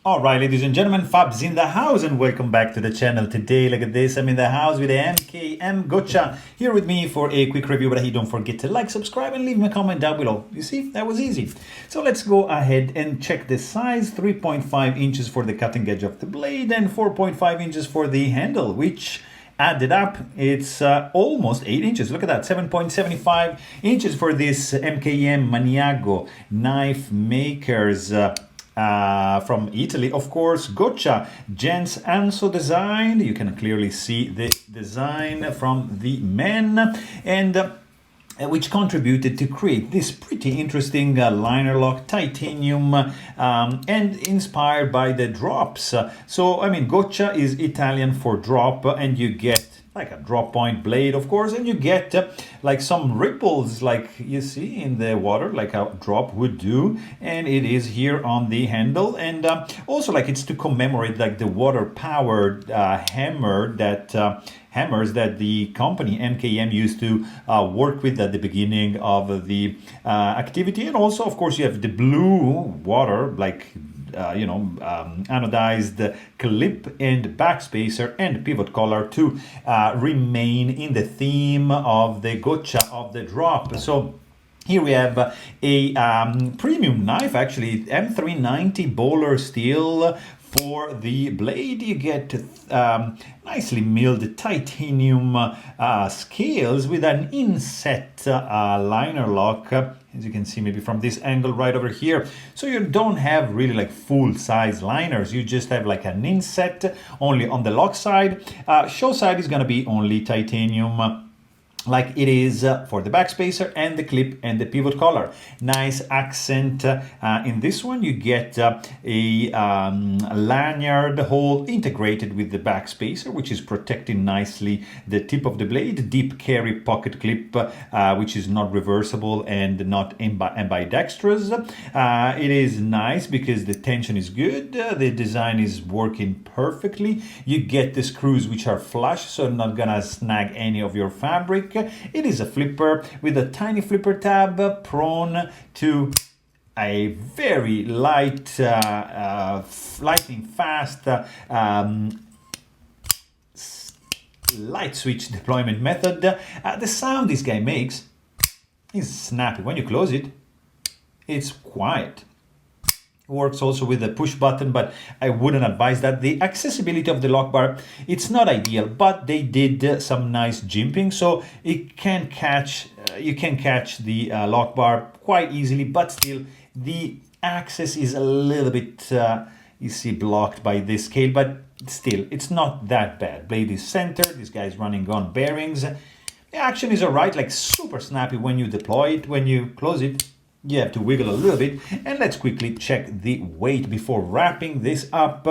All right, ladies and gentlemen, Fabs in the house, and welcome back to the channel. Today, look at this, I'm in the house with the MKM Goccia here with me for a quick review. But hey, don't forget to like, subscribe, and leave me a comment down below. You see, that was easy. So let's go ahead and check the size. 3.5 inches for the cutting edge of the blade and 4.5 inches for the handle, which added up, it's almost 8 inches. Look at that, 7.75 inches for this MKM Maniago knife makers. From Italy, of course, Goccia, Gents Anso design. You can clearly see the design from the men, and which contributed to create this pretty interesting liner lock titanium and inspired by the drops. So, I mean, Goccia is Italian for drop, and you get like a drop point blade, of course, and you get like some ripples like you see in the water, like a drop would do, and it is here on the handle. And also, like, it's to commemorate like the water powered hammers that the company MKM used to work with at the beginning of the activity. And also, of course, you have the blue water, like anodized clip and backspacer and pivot collar to remain in the theme of the Goccia of the drop. So here we have a premium knife, actually M390 bowler steel. For the blade, you get nicely milled titanium scales with an inset liner lock, as you can see maybe from this angle right over here. So you don't have really like full size liners, you just have like an inset only on the lock side. Show side is going to be only titanium, like it is for the backspacer and the clip and the pivot collar. Nice accent in this one. You get a lanyard hole integrated with the backspacer, which is protecting nicely the tip of the blade. Deep carry pocket clip, which is not reversible and not ambidextrous. It is nice because the tension is good. The design is working perfectly. You get the screws which are flush, so not gonna snag any of your fabric. It is a flipper with a tiny flipper tab, prone to a very light, lightning fast light switch deployment method. The sound this guy makes is snappy. When you close it, it's quiet. Works also with a push button, but I wouldn't advise that. The accessibility of the lock bar, it's not ideal, but they did some nice jimping, so it can catch you can catch the lock bar quite easily, but still the access is a little bit you see blocked by this scale, but still it's not that bad. Blade is centered, this guy is running on bearings. The action is alright, like super snappy when you deploy it. When you close it, you have to wiggle a little bit. And let's quickly check the weight before wrapping this up.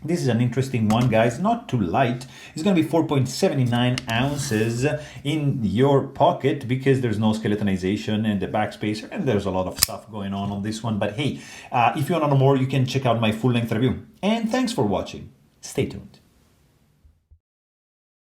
This is an interesting one, guys, not too light. It's going to be 4.79 ounces in your pocket because there's no skeletonization and the backspacer, and there's a lot of stuff going on this one. But hey, if you want to know more, you can check out my full-length review. And thanks for watching. Stay tuned.